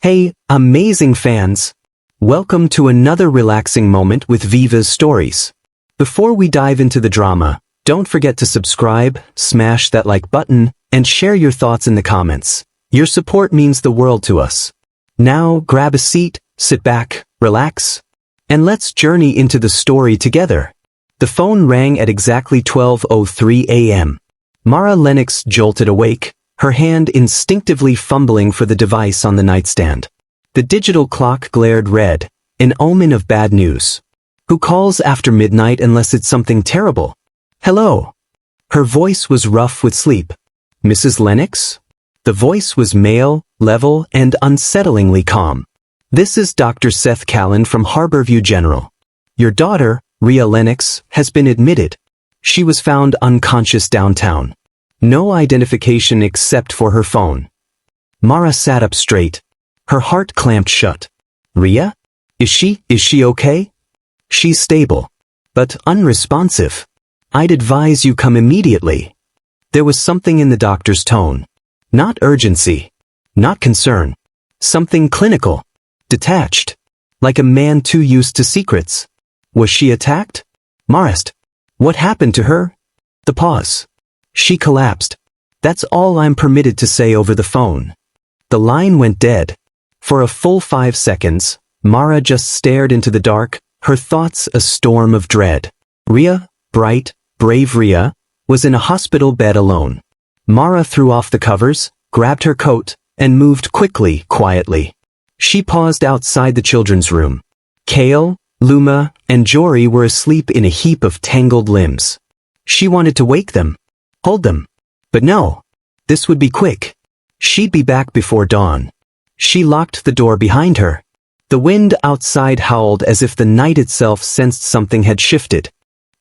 Hey, amazing fans! Welcome to another relaxing moment with VIVA'S stories. Before we dive into the drama, don't forget to subscribe, smash that like button, and share your thoughts in the comments. Your support means the world to us. Now, grab a seat, sit back, relax, and let's journey into the story together. The phone rang at exactly 12:03 a.m. Mara Lennox jolted awake, her hand instinctively fumbling for the device on the nightstand. The digital clock glared red, an omen of bad news. Who calls after midnight unless it's something terrible? Hello. Her voice was rough with sleep. Mrs. Lennox? The voice was male, level, and unsettlingly calm. This is Dr. Seth Callan from Harborview General. Your daughter, Rhea Lennox, has been admitted. She was found unconscious downtown. No identification except for her phone. Mara sat up straight. Her heart clamped shut. Rhea? Is she okay? She's stable, but unresponsive. I'd advise you come immediately. There was something in the doctor's tone. Not urgency. Not concern. Something clinical. Detached. Like a man too used to secrets. Was she attacked? Marist. What happened to her? The pause. She collapsed. That's all I'm permitted to say over the phone. The line went dead. For a full 5 seconds, Mara just stared into the dark, her thoughts a storm of dread. Rhea, bright, brave Rhea, was in a hospital bed alone. Mara threw off the covers, grabbed her coat, and moved quickly, quietly. She paused outside the children's room. Kael, Luma, and Jory were asleep in a heap of tangled limbs. She wanted to wake them. Hold them. But no. This would be quick. She'd be back before dawn. She locked the door behind her. The wind outside howled as if the night itself sensed something had shifted.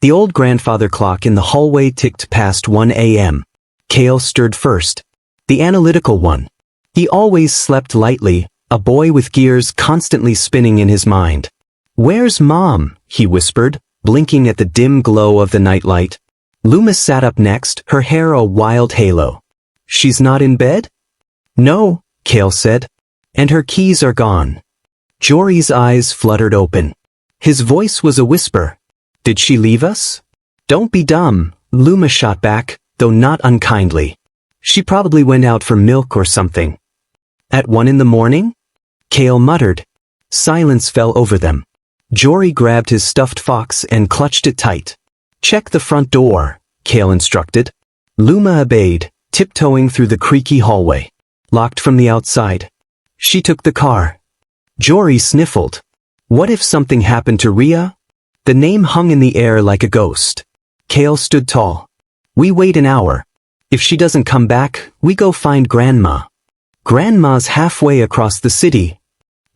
The old grandfather clock in the hallway ticked past 1 a.m. Kael stirred first. The analytical one. He always slept lightly, a boy with gears constantly spinning in his mind. "Where's Mom?" he whispered, blinking at the dim glow of the nightlight. Luma sat up next, her hair a wild halo. "She's not in bed?" "No," Kael said. "And her keys are gone." Jory's eyes fluttered open. His voice was a whisper. "Did she leave us?" "Don't be dumb," Luma shot back, though not unkindly. "She probably went out for milk or something." "At 1 in the morning?" Kael muttered. Silence fell over them. Jory grabbed his stuffed fox and clutched it tight. "Check the front door," Kael instructed. Luma obeyed, tiptoeing through the creaky hallway. Locked from the outside. She took the car. Jory sniffled. What if something happened to Rhea? The name hung in the air like a ghost. Kael stood tall. "We wait an hour. If she doesn't come back, we go find Grandma." "Grandma's halfway across the city,"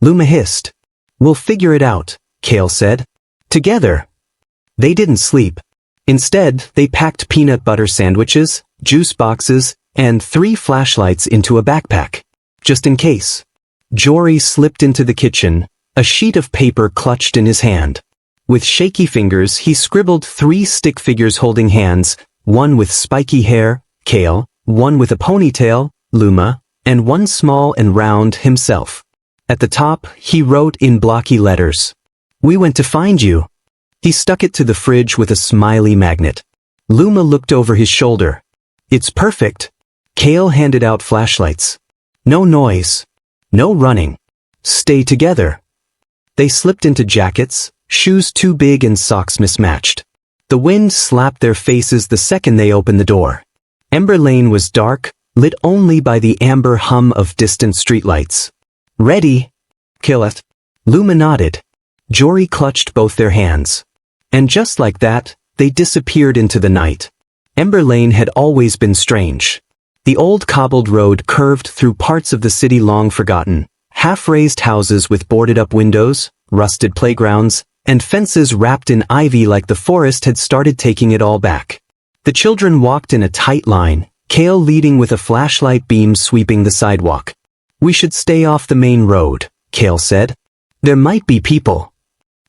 Luma hissed. "We'll figure it out," Kael said. "Together." They didn't sleep. Instead, they packed peanut butter sandwiches, juice boxes, and 3 flashlights into a backpack. Just in case. Jory slipped into the kitchen, a sheet of paper clutched in his hand. With shaky fingers, he scribbled 3 stick figures holding hands, one with spiky hair, Kael, one with a ponytail, Luma, and one small and round, himself. At the top, he wrote in blocky letters, "We went to find you." He stuck it to the fridge with a smiley magnet. Luma looked over his shoulder. "It's perfect." Kael handed out flashlights. "No noise. No running. Stay together." They slipped into jackets, shoes too big and socks mismatched. The wind slapped their faces the second they opened the door. Ember Lane was dark, lit only by the amber hum of distant streetlights. "Ready?" "Kill it." Luma nodded. Jory clutched both their hands. And just like that, they disappeared into the night. Ember Lane had always been strange. The old cobbled road curved through parts of the city long forgotten, half-raised houses with boarded-up windows, rusted playgrounds, and fences wrapped in ivy like the forest had started taking it all back. The children walked in a tight line, Kael leading with a flashlight beam sweeping the sidewalk. "We should stay off the main road," Kael said. "There might be people."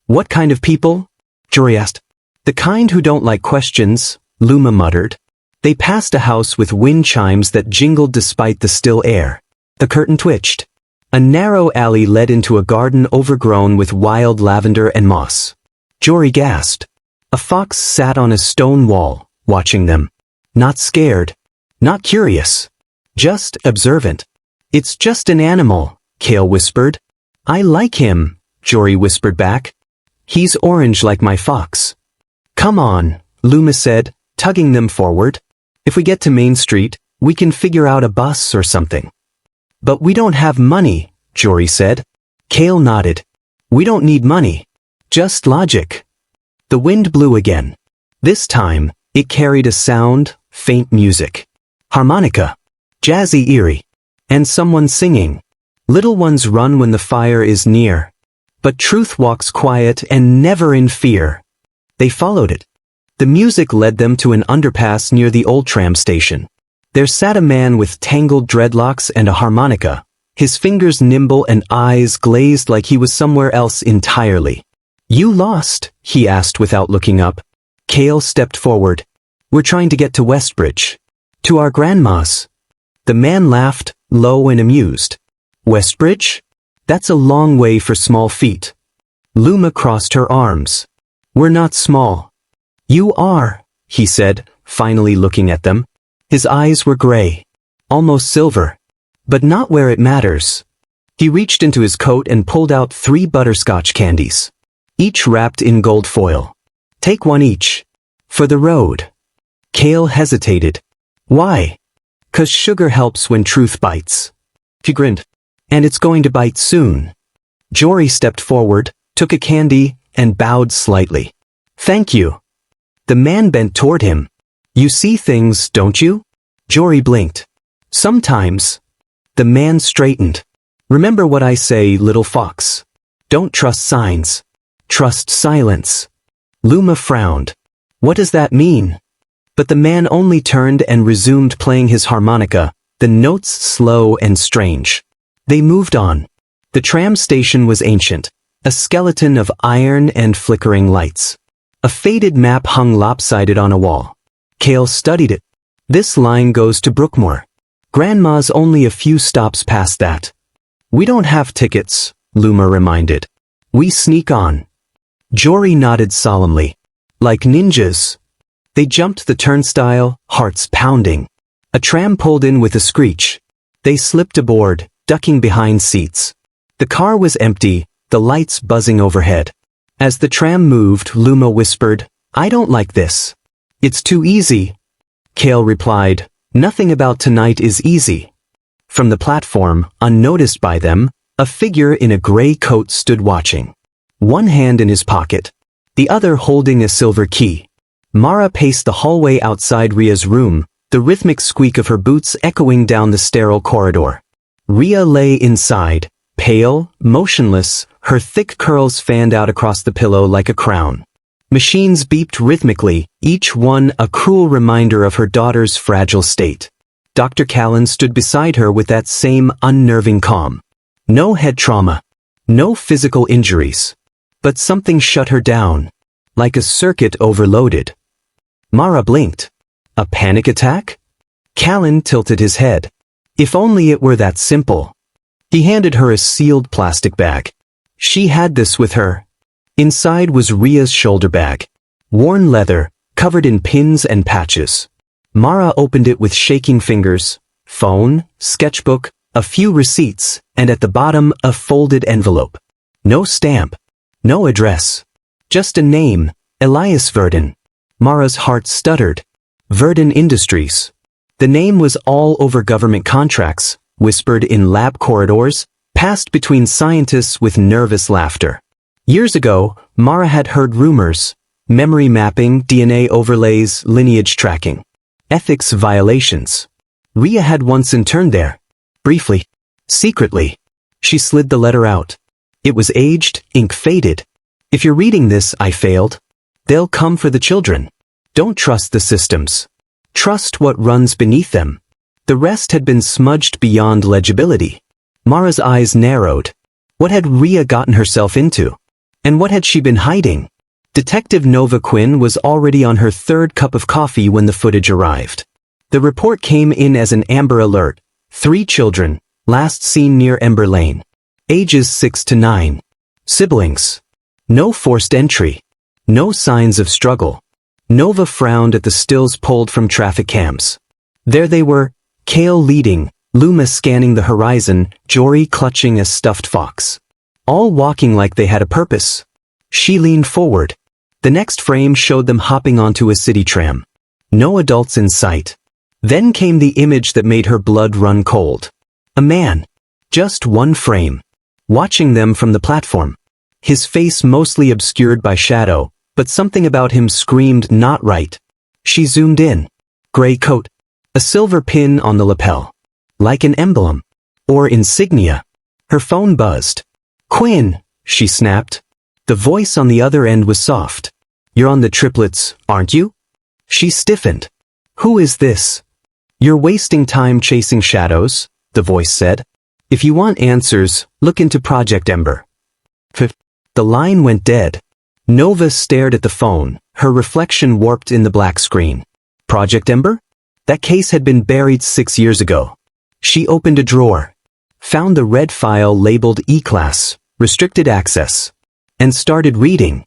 "What kind of people?" Jory asked. "The kind who don't like questions," Luma muttered. They passed a house with wind chimes that jingled despite the still air. The curtain twitched. A narrow alley led into a garden overgrown with wild lavender and moss. Jory gasped. A fox sat on a stone wall, watching them. Not scared. Not curious. Just observant. It's just an animal, Kael whispered. I like him, Jory whispered back. He's orange like my fox. Come on, Luma said, tugging them forward. If we get to Main Street, we can figure out a bus or something. But we don't have money, Jory said. Kael nodded. We don't need money. Just logic. The wind blew again. This time, it carried a sound, faint music. Harmonica. Jazzy eerie. And someone singing. Little ones run when the fire is near. But truth walks quiet and never in fear. They followed it. The music led them to an underpass near the old tram station. There sat a man with tangled dreadlocks and a harmonica, his fingers nimble and eyes glazed like he was somewhere else entirely. You lost? He asked without looking up. Kael stepped forward. We're trying to get to Westbridge. To our grandma's. The man laughed, low and amused. Westbridge? That's a long way for small feet. Luma crossed her arms. We're not small. You are, he said, finally looking at them. His eyes were gray. Almost silver. But not where it matters. He reached into his coat and pulled out 3 butterscotch candies. Each wrapped in gold foil. Take one each. For the road. Kael hesitated. Why? 'Cause sugar helps when truth bites. He grinned. And it's going to bite soon. Jory stepped forward, took a candy, and bowed slightly. Thank you. The man bent toward him. You see things, don't you? Jory blinked. Sometimes. The man straightened. Remember what I say, little fox. Don't trust signs. Trust silence. Luma frowned. What does that mean? But the man only turned and resumed playing his harmonica, the notes slow and strange. They moved on. The tram station was ancient, a skeleton of iron and flickering lights. A faded map hung lopsided on a wall. Kael studied it. This line goes to Brookmore. Grandma's only a few stops past that. We don't have tickets, Luma reminded. We sneak on. Jory nodded solemnly. Like ninjas. They jumped the turnstile, hearts pounding. A tram pulled in with a screech. They slipped aboard, ducking behind seats. The car was empty, the lights buzzing overhead. As the tram moved, Luma whispered, I don't like this. It's too easy. Kael replied, Nothing about tonight is easy. From the platform, unnoticed by them, a figure in a gray coat stood watching. One hand in his pocket, the other holding a silver key. Mara paced the hallway outside Rhea's room, the rhythmic squeak of her boots echoing down the sterile corridor. Rhea lay inside, pale, motionless, her thick curls fanned out across the pillow like a crown. Machines beeped rhythmically, each one a cruel reminder of her daughter's fragile state. Dr. Callan stood beside her with that same unnerving calm. No head trauma. No physical injuries. But something shut her down. Like a circuit overloaded. Mara blinked. A panic attack? Callan tilted his head. If only it were that simple. He handed her a sealed plastic bag. She had this with her. Inside was Rhea's shoulder bag. Worn leather, covered in pins and patches. Mara opened it with shaking fingers. Phone, sketchbook, a few receipts, and at the bottom a folded envelope. No stamp. No address. Just a name, Elias Verdan. Mara's heart stuttered. Verdan Industries. The name was all over government contracts, whispered in lab corridors, passed between scientists with nervous laughter. Years ago, Mara had heard rumors. Memory mapping, DNA overlays, lineage tracking. Ethics violations. Rhea had once interned there. Briefly. Secretly. She slid the letter out. It was aged, ink faded. If you're reading this, I failed. They'll come for the children. Don't trust the systems. Trust what runs beneath them. The rest had been smudged beyond legibility. Mara's eyes narrowed. What had Rhea gotten herself into? And what had she been hiding? Detective Nova Quinn was already on her 3rd cup of coffee when the footage arrived. The report came in as an Amber Alert. 3 children, Last seen near Ember Lane. Ages 6 to 9. Siblings. No forced entry. No signs of struggle. Nova frowned at the stills pulled from traffic cams. There they were, Kael leading, Luma scanning the horizon, Jory clutching a stuffed fox. All walking like they had a purpose. She leaned forward. The next frame showed them hopping onto a city tram. No adults in sight. Then came the image that made her blood run cold. A man. Just one frame. Watching them from the platform. His face mostly obscured by shadow, but something about him screamed not right. She zoomed in. Gray coat. A silver pin on the lapel. Like an emblem. Or insignia. Her phone buzzed. Quinn, she snapped. The voice on the other end was soft. You're on the triplets, aren't you? She stiffened. Who is this? You're wasting time chasing shadows, the voice said. If you want answers, look into Project Ember. The line went dead. Nova stared at the phone, her reflection warped in the black screen. Project Ember? That case had been buried 6 years ago. She opened a drawer, found the red file labeled E-Class, restricted access, and started reading.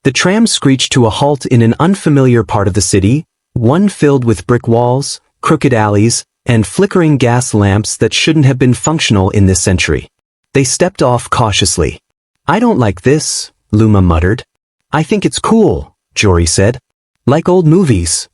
The tram screeched to a halt in an unfamiliar part of the city, one filled with brick walls, crooked alleys, and flickering gas lamps that shouldn't have been functional in this century. They stepped off cautiously. I don't like this, Luma muttered. I think it's cool, Jory said. Like old movies.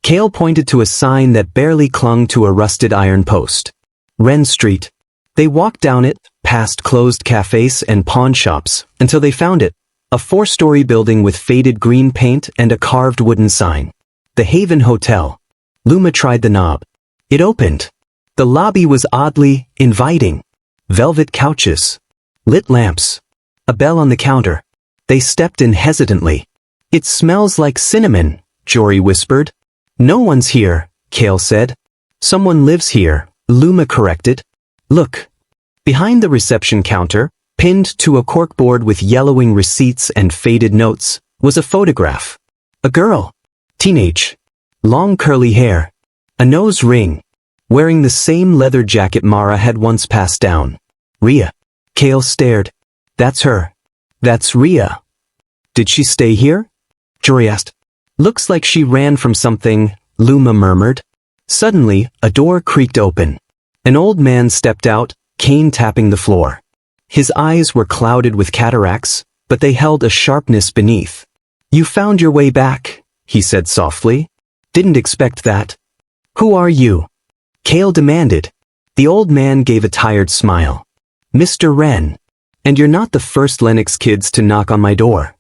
Kael pointed to a sign that barely clung to a rusted iron post. Wren Street. They walked down it, past closed cafes and pawn shops, until they found it. A 4-story building with faded green paint and a carved wooden sign. The Haven Hotel. Luma tried the knob. It opened. The lobby was oddly inviting. Velvet couches. Lit lamps. A bell on the counter. They stepped in hesitantly. It smells like cinnamon, Jory whispered. No one's here, Kael said. Someone lives here, Luma corrected. Look. Behind the reception counter, pinned to a corkboard with yellowing receipts and faded notes, was a photograph. A girl. Teenage. Long curly hair. A nose ring. Wearing the same leather jacket Mara had once passed down. Rhea. Kael stared. That's her. That's Rhea. Did she stay here? Jory asked. Looks like she ran from something, Luma murmured. Suddenly, a door creaked open. An old man stepped out, cane tapping the floor. His eyes were clouded with cataracts, but they held a sharpness beneath. You found your way back, he said softly. Didn't expect that. Who are you? Kael demanded. The old man gave a tired smile. Mr. Wren. And you're not the first Lennox kids to knock on my door.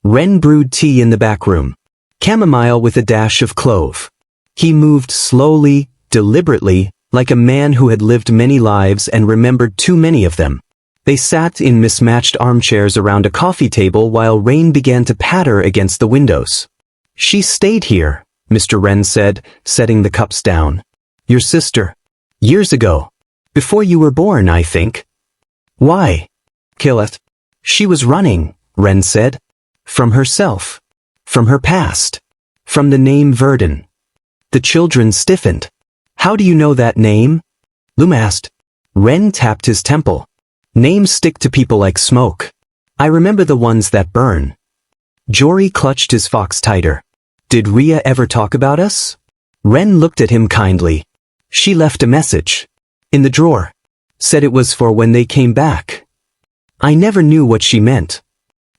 Wren brewed tea in the back room. Chamomile with a dash of clove. He moved slowly, deliberately, like a man who had lived many lives and remembered too many of them. They sat in mismatched armchairs around a coffee table while rain began to patter against the windows. She stayed here, Mr. Wren said, setting the cups down. Your sister. Years ago. Before you were born, I think. Why? Kael asked. She was running, Wren said. From herself. From her past. From the name Verdan. The children stiffened. How do you know that name? Luma asked. Wren tapped his temple. Names stick to people like smoke. I remember the ones that burn. Jory clutched his fox tighter. Did Rhea ever talk about us? Wren looked at him kindly. She left a message. In the drawer. Said it was for when they came back. I never knew what she meant.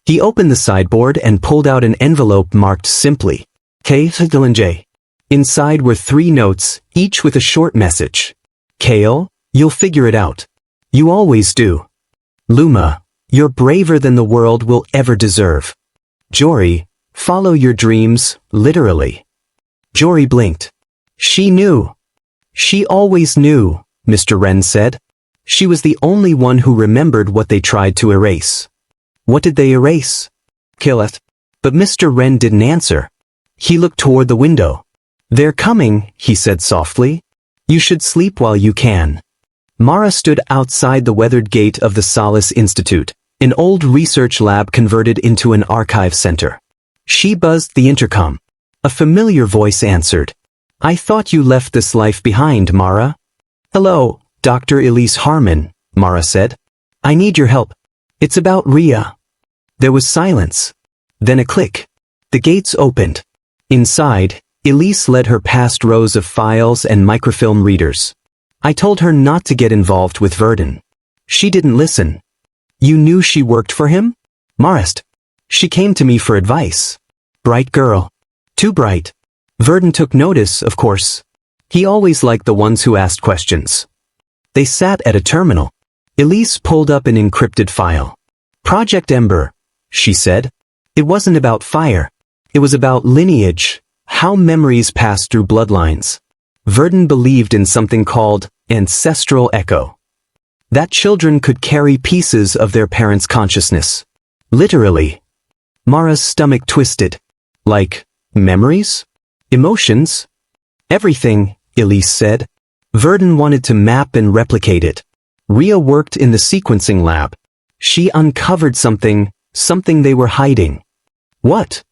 He opened the sideboard and pulled out an envelope marked simply. Kael. Inside were 3 notes, each with a short message. Kael, you'll figure it out. You always do. Luma, you're braver than the world will ever deserve. Jory, follow your dreams, literally. Jory blinked. She knew. She always knew, Mr. Wren said. She was the only one who remembered what they tried to erase. What did they erase? Kael asked. But Mr. Wren didn't answer. He looked toward the window. They're coming, he said softly. You should sleep while you can. Mara stood outside the weathered gate of the Solace Institute, an old research lab converted into an archive center. She buzzed the intercom. A familiar voice answered. I thought you left this life behind, Mara. Hello, Dr. Elise Harmon, Mara said. I need your help. It's about Rhea. There was silence. Then a click. The gates opened. Inside, Elise led her past rows of files and microfilm readers. I told her not to get involved with Verdan. She didn't listen. You knew she worked for him? Marist. She came to me for advice. Bright girl. Too bright. Verdan took notice, of course. He always liked the ones who asked questions. They sat at a terminal. Elise pulled up an encrypted file. Project Ember, she said. It wasn't about fire. It was about lineage, how memories pass through bloodlines. Verdan believed in something called ancestral echo. That children could carry pieces of their parents' consciousness. Literally. Mara's stomach twisted. Like, memories? Emotions? Everything, Elise said. Verdan wanted to map and replicate it. Rhea worked in the sequencing lab. She uncovered something they were hiding. What?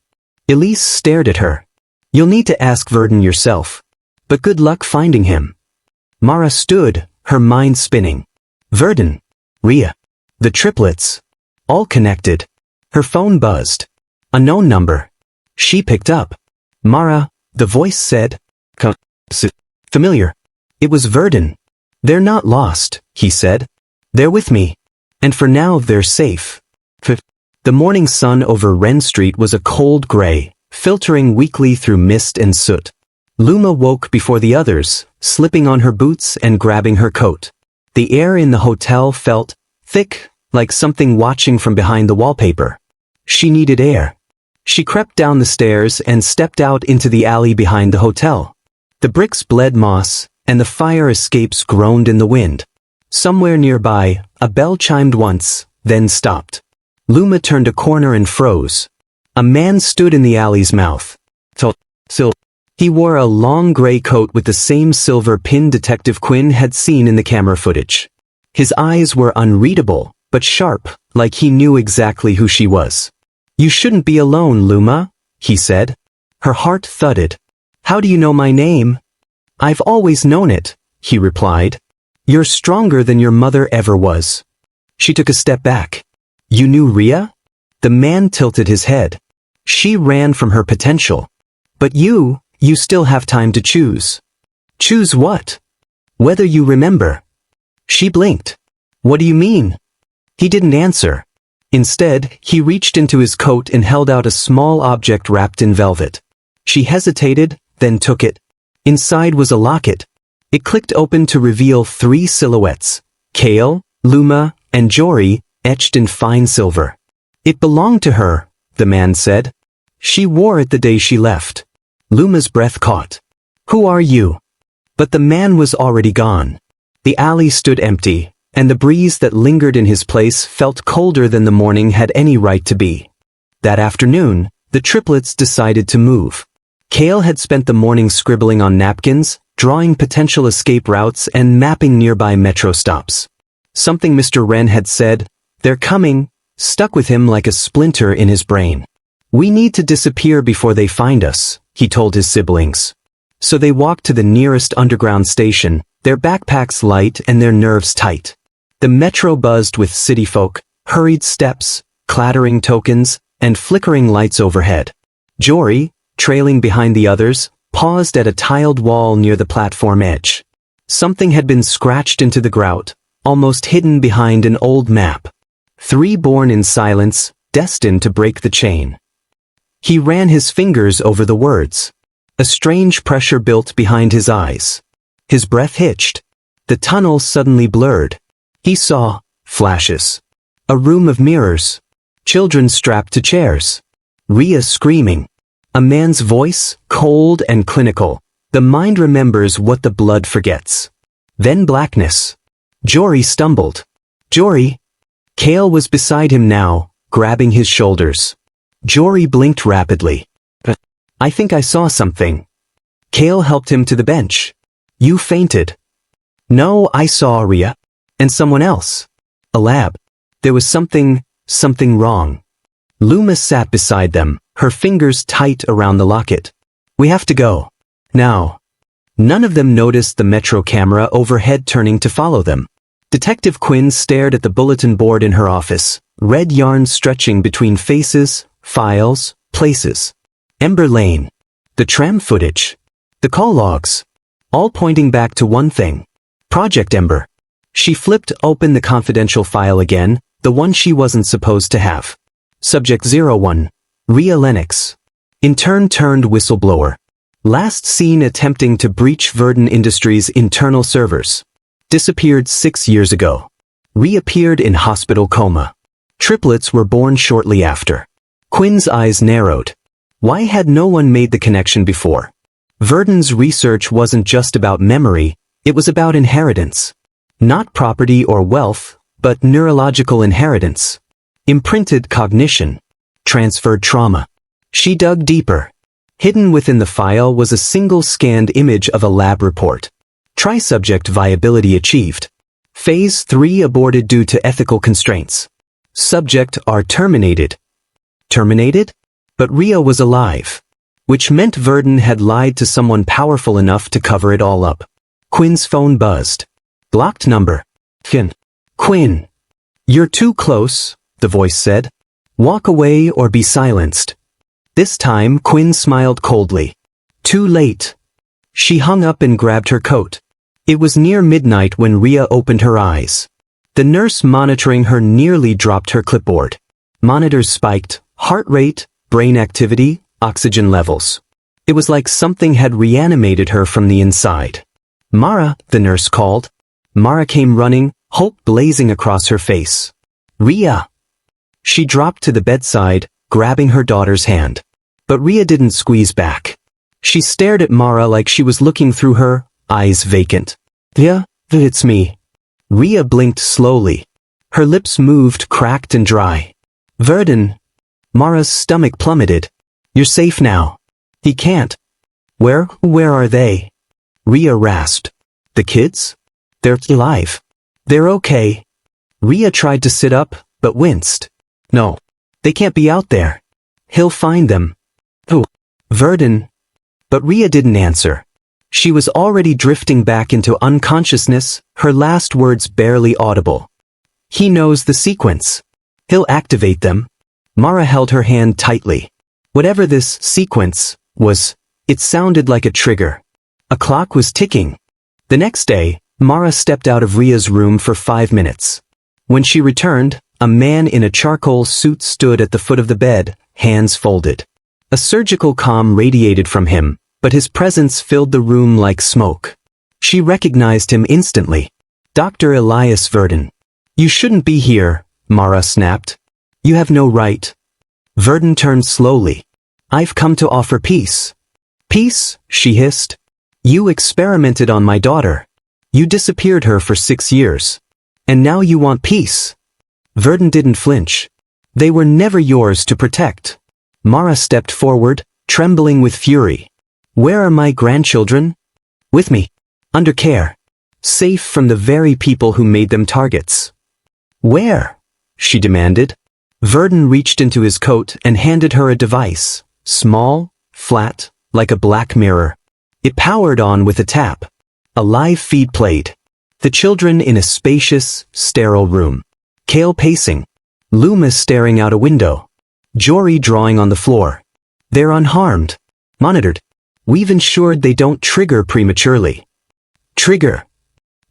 Elise stared at her. You'll need to ask Verdan yourself. But good luck finding him. Mara stood, her mind spinning. Verdan, Rhea, the triplets, all connected. Her phone buzzed. A known number. She picked up. Mara, the voice said. Familiar. It was Verdan. They're not lost, he said. They're with me. And for now they're safe. The morning sun over Wren Street was a cold gray, filtering weakly through mist and soot. Luma woke before the others, slipping on her boots and grabbing her coat. The air in the hotel felt thick, like something watching from behind the wallpaper. She needed air. She crept down the stairs and stepped out into the alley behind the hotel. The bricks bled moss, and the fire escapes groaned in the wind. Somewhere nearby, a bell chimed once, then stopped. Luma turned a corner and froze. A man stood in the alley's mouth. He wore a long gray coat with the same silver pin Detective Quinn had seen in the camera footage. His eyes were unreadable, but sharp, like he knew exactly who she was. You shouldn't be alone, Luma, he said. Her heart thudded. How do you know my name? I've always known it, he replied. You're stronger than your mother ever was. She took a step back. You knew Rhea? The man tilted his head. She ran from her potential. But you still have time to choose. Choose what? Whether you remember. She blinked. What do you mean? He didn't answer. Instead, he reached into his coat and held out a small object wrapped in velvet. She hesitated, then took it. Inside was a locket. It clicked open to reveal 3 silhouettes. Kael, Luma, and Jory, etched in fine silver. It belonged to her, the man said. She wore it the day she left. Luma's breath caught. Who are you? But the man was already gone. The alley stood empty, and the breeze that lingered in his place felt colder than the morning had any right to be. That afternoon, the triplets decided to move. Kael had spent the morning scribbling on napkins, drawing potential escape routes and mapping nearby metro stops. Something Mr. Wren had said, "They're coming," stuck with him like a splinter in his brain. We need to disappear before they find us, he told his siblings. So they walked to the nearest underground station, their backpacks light and their nerves tight. The metro buzzed with city folk, hurried steps, clattering tokens, and flickering lights overhead. Jory, trailing behind the others, paused at a tiled wall near the platform edge. Something had been scratched into the grout, almost hidden behind an old map. 3 born in silence, destined to break the chain. He ran his fingers over the words. A strange pressure built behind his eyes. His breath hitched. The tunnel suddenly blurred. He saw flashes. A room of mirrors. Children strapped to chairs. Rhea screaming. A man's voice, cold and clinical. The mind remembers what the blood forgets. Then blackness. Jory stumbled. Jory. Kael was beside him now, grabbing his shoulders. Jory blinked rapidly. I think I saw something. Kael helped him to the bench. You fainted. No, I saw Rhea. And someone else. A lab. There was something wrong. Luma sat beside them, her fingers tight around the locket. We have to go. Now. None of them noticed the metro camera overhead turning to follow them. Detective Quinn stared at the bulletin board in her office, red yarn stretching between faces, files, places. Ember Lane. The tram footage. The call logs. All pointing back to one thing. Project Ember. She flipped open the confidential file again, the one she wasn't supposed to have. Subject 01. Mara Lennox. Intern turned whistleblower. Last seen attempting to breach Verdan Industries' internal servers. Disappeared 6 years ago. Reappeared in hospital coma. Triplets were born shortly after. Quinn's eyes narrowed. Why had no one made the connection before? Verdan's research wasn't just about memory, it was about inheritance. Not property or wealth, but neurological inheritance. Imprinted cognition. Transferred trauma. She dug deeper. Hidden within the file was a single scanned image of a lab report. Tri-subject viability achieved. Phase 3 aborted due to ethical constraints. Subject are terminated. Terminated? But Rhea was alive. Which meant Verdan had lied to someone powerful enough to cover it all up. Quinn's phone buzzed. Blocked number. Quinn. You're too close, the voice said. Walk away or be silenced. This time Quinn smiled coldly. Too late. She hung up and grabbed her coat. It was near midnight when Rhea opened her eyes. The nurse monitoring her nearly dropped her clipboard. Monitors spiked, heart rate, brain activity, oxygen levels. It was like something had reanimated her from the inside. Mara, the nurse called. Mara came running, hope blazing across her face. Rhea! She dropped to the bedside, grabbing her daughter's hand. But Rhea didn't squeeze back. She stared at Mara like she was looking through her, eyes vacant. Yeah, it's me. Rhea blinked slowly. Her lips moved cracked and dry. Verdan. Mara's stomach plummeted. You're safe now. He can't. Where are they? Rhea rasped. The kids? They're alive. They're okay. Rhea tried to sit up, but winced. No. They can't be out there. He'll find them. Who? Verdan. But Rhea didn't answer. She was already drifting back into unconsciousness, her last words barely audible. He knows the sequence. He'll activate them. Mara held her hand tightly. Whatever this sequence was, it sounded like a trigger. A clock was ticking. The next day, Mara stepped out of Rhea's room for 5 minutes. When she returned, a man in a charcoal suit stood at the foot of the bed, hands folded. A surgical calm radiated from him, but his presence filled the room like smoke. She recognized him instantly. Dr. Elias Verdan. You shouldn't be here, Mara snapped. You have no right. Verdan turned slowly. I've come to offer peace. Peace, she hissed. You experimented on my daughter. You disappeared her for 6 years. And now you want peace. Verdan didn't flinch. They were never yours to protect. Mara stepped forward, trembling with fury. Where are my grandchildren? With me. Under care. Safe from the very people who made them targets. Where? She demanded. Verdan reached into his coat and handed her a device, small, flat, like a black mirror. It powered on with a tap. A live feed played. The children in a spacious, sterile room. Kael pacing. Luma staring out a window. Jory drawing on the floor. They're unharmed. Monitored. We've ensured they don't trigger prematurely. Trigger.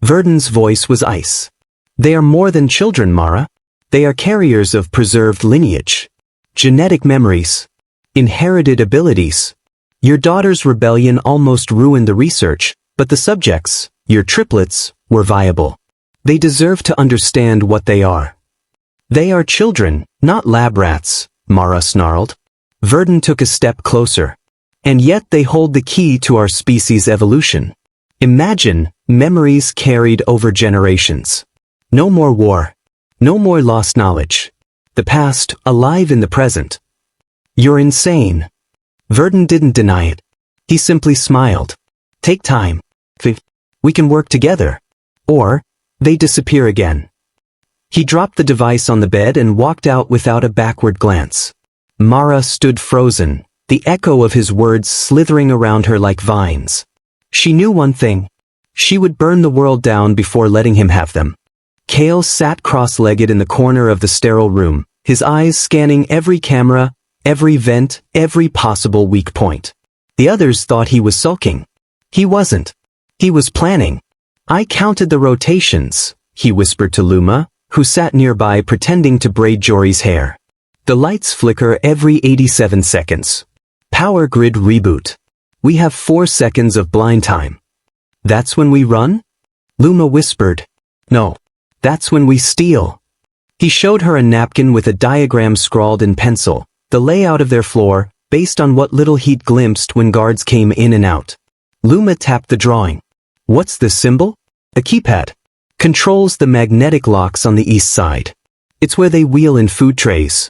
Verdan's voice was ice. They are more than children, Mara. They are carriers of preserved lineage. Genetic memories. Inherited abilities. Your daughter's rebellion almost ruined the research, but the subjects, your triplets, were viable. They deserve to understand what they are. They are children, not lab rats, Mara snarled. Verdan took a step closer. And yet they hold the key to our species' evolution. Imagine memories carried over generations. No more war. No more lost knowledge. The past alive in the present. You're insane. Verdan didn't deny it. He simply smiled. Take time. We can work together. Or, they disappear again. He dropped the device on the bed and walked out without a backward glance. Mara stood frozen, the echo of his words slithering around her like vines. She knew one thing. She would burn the world down before letting him have them. Kael sat cross-legged in the corner of the sterile room, his eyes scanning every camera, every vent, every possible weak point. The others thought he was sulking. He wasn't. He was planning. I counted the rotations, he whispered to Luma, who sat nearby pretending to braid Jory's hair. The lights flicker every 87 seconds. Power grid reboot. We have 4 seconds of blind time. That's when we run? Luma whispered. No. That's when we steal. He showed her a napkin with a diagram scrawled in pencil, the layout of their floor, based on what little he'd glimpsed when guards came in and out. Luma tapped the drawing. What's this symbol? A keypad. Controls the magnetic locks on the east side. It's where they wheel in food trays.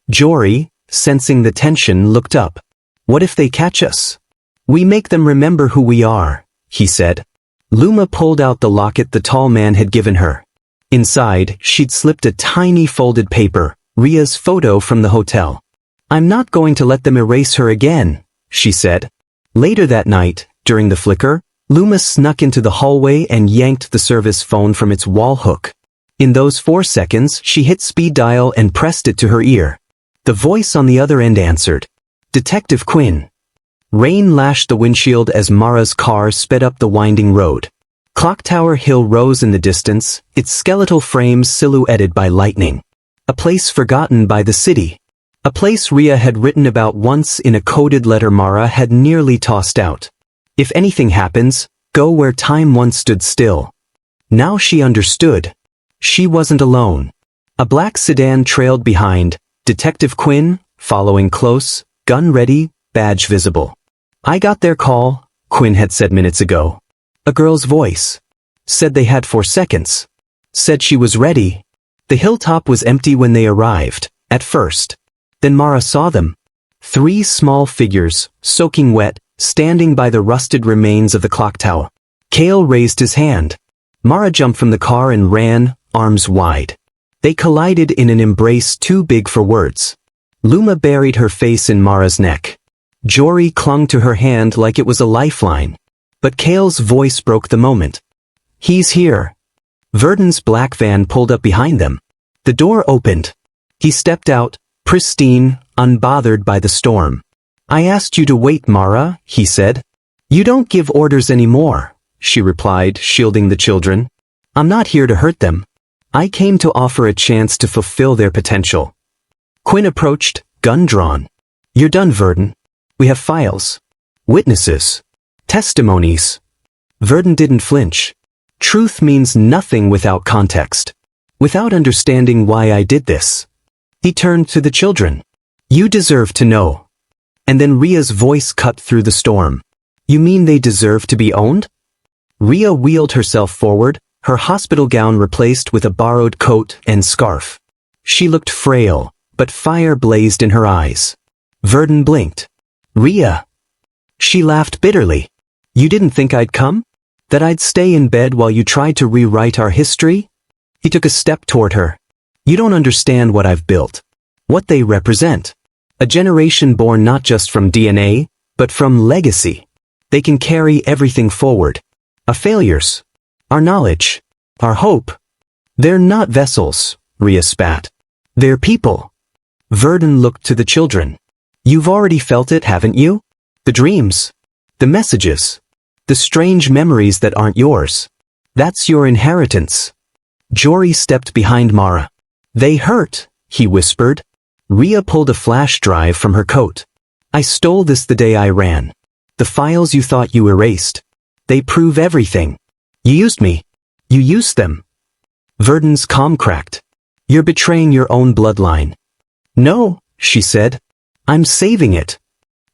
Jory, sensing the tension, looked up. What if they catch us? We make them remember who we are, he said. Luma pulled out the locket the tall man had given her. Inside, she'd slipped a tiny folded paper, Rhea's photo from the hotel. I'm not going to let them erase her again, she said. Later that night, during the flicker, Luma snuck into the hallway and yanked the service phone from its wall hook. In those 4 seconds, she hit speed dial and pressed it to her ear. The voice on the other end answered. Detective Quinn. Rain lashed the windshield as Mara's car sped up the winding road. Clocktower Hill rose in the distance, its skeletal frames silhouetted by lightning. A place forgotten by the city. A place Rhea had written about once in a coded letter Mara had nearly tossed out. If anything happens, go where time once stood still. Now she understood. She wasn't alone. A black sedan trailed behind, Detective Quinn, following close, gun ready, badge visible. I got their call, Quinn had said minutes ago. A girl's voice. Said they had 4 seconds. Said she was ready. The hilltop was empty when they arrived, at first. Then Mara saw them. 3 small figures, soaking wet, standing by the rusted remains of the clock tower. Kael raised his hand. Mara jumped from the car and ran, arms wide. They collided in an embrace too big for words. Luma buried her face in Mara's neck. Jory clung to her hand like it was a lifeline. But Kael's voice broke the moment. He's here. Verdan's black van pulled up behind them. The door opened. He stepped out, pristine, unbothered by the storm. I asked you to wait, Mara, he said. You don't give orders anymore, she replied, shielding the children. I'm not here to hurt them. I came to offer a chance to fulfill their potential. Quinn approached, gun drawn. You're done, Verdan. We have files. Witnesses. Testimonies. Verdan didn't flinch. Truth means nothing without context. Without understanding why I did this. He turned to the children. You deserve to know. And then Rhea's voice cut through the storm. You mean they deserve to be owned? Rhea wheeled herself forward, her hospital gown replaced with a borrowed coat and scarf. She looked frail, but fire blazed in her eyes. Verdan blinked. Rhea. She laughed bitterly. You didn't think I'd come? That I'd stay in bed while you tried to rewrite our history? He took a step toward her. You don't understand what I've built. What they represent. A generation born not just from DNA, but from legacy. They can carry everything forward. Our failures. Our knowledge. Our hope. They're not vessels, Rhea spat. They're people. Verdan looked to the children. You've already felt it, haven't you? The dreams. The messages. The strange memories that aren't yours. That's your inheritance. Jory stepped behind Mara. They hurt, he whispered. Rhea pulled a flash drive from her coat. I stole this the day I ran. The files you thought you erased. They prove everything. You used me. You used them. Verdan's calm cracked. You're betraying your own bloodline. No, she said. I'm saving it.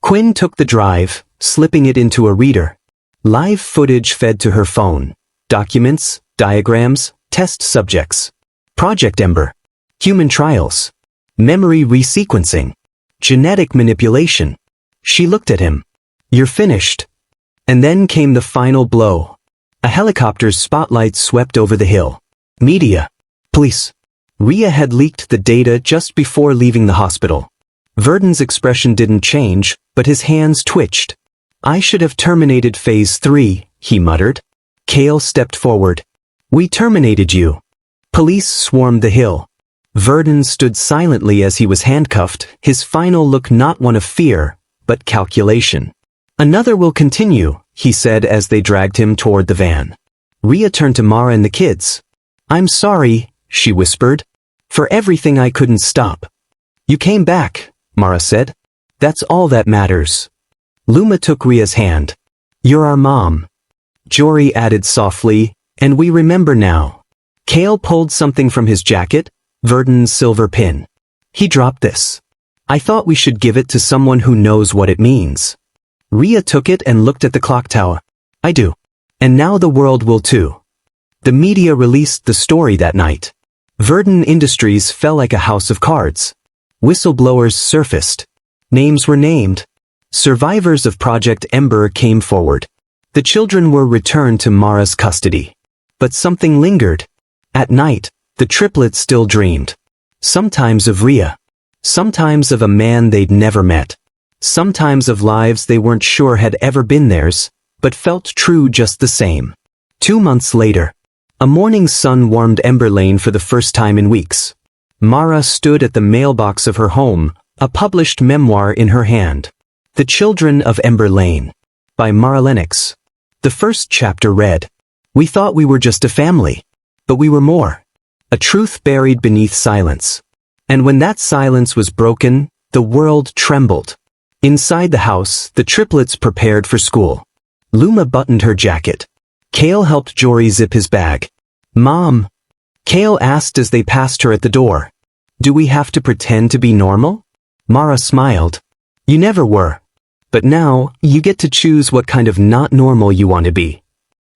Quinn took the drive, slipping it into a reader. Live footage fed to her phone. Documents, diagrams, test subjects. Project Ember. Human trials. Memory resequencing. Genetic manipulation. She looked at him. You're finished. And then came the final blow. A helicopter's spotlight swept over the hill. Media. Police. Rhea had leaked the data just before leaving the hospital. Verdan's expression didn't change, but his hands twitched. I should have terminated Phase 3, he muttered. Kael stepped forward. We terminated you. Police swarmed the hill. Verdan stood silently as he was handcuffed, his final look not one of fear, but calculation. Another will continue, he said as they dragged him toward the van. Rhea turned to Mara and the kids. I'm sorry, she whispered, for everything I couldn't stop. You came back, Mara said. That's all that matters. Luma took Rhea's hand. You're our mom. Jory added softly, and we remember now. Kael pulled something from his jacket, Verdan's silver pin. He dropped this. I thought we should give it to someone who knows what it means. Rhea took it and looked at the clock tower. I do. And now the world will too. The media released the story that night. Verdan Industries fell like a house of cards. Whistleblowers surfaced. Names were named. Survivors of Project Ember came forward. The children were returned to Mara's custody. But something lingered. At night, the triplets still dreamed. Sometimes of Rhea. Sometimes of a man they'd never met. Sometimes of lives they weren't sure had ever been theirs, but felt true just the same. 2 months later, a morning sun warmed Ember Lane for the first time in weeks. Mara stood at the mailbox of her home, a published memoir in her hand. The Children of Ember Lane, by Mara Lennox. The first chapter read, We thought we were just a family, but we were more. A truth buried beneath silence. And when that silence was broken, the world trembled. Inside the house, the triplets prepared for school. Luma buttoned her jacket. Kael helped Jory zip his bag. Mom, Kael asked as they passed her at the door. Do we have to pretend to be normal? Mara smiled. You never were. But now, you get to choose what kind of not normal you want to be.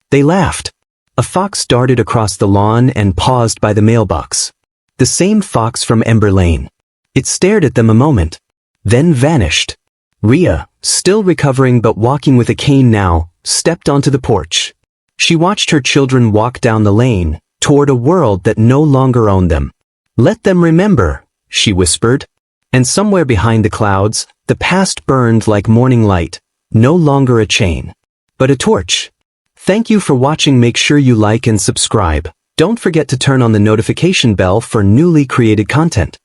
They laughed. A fox darted across the lawn and paused by the mailbox. The same fox from Ember Lane. It stared at them a moment, then vanished. Rhea, still recovering but walking with a cane now, stepped onto the porch. She watched her children walk down the lane, toward a world that no longer owned them. Let them remember, she whispered. And somewhere behind the clouds, the past burned like morning light, no longer a chain, but a torch. Thank you for watching. Make sure you like and subscribe. Don't forget to turn on the notification bell for newly created content.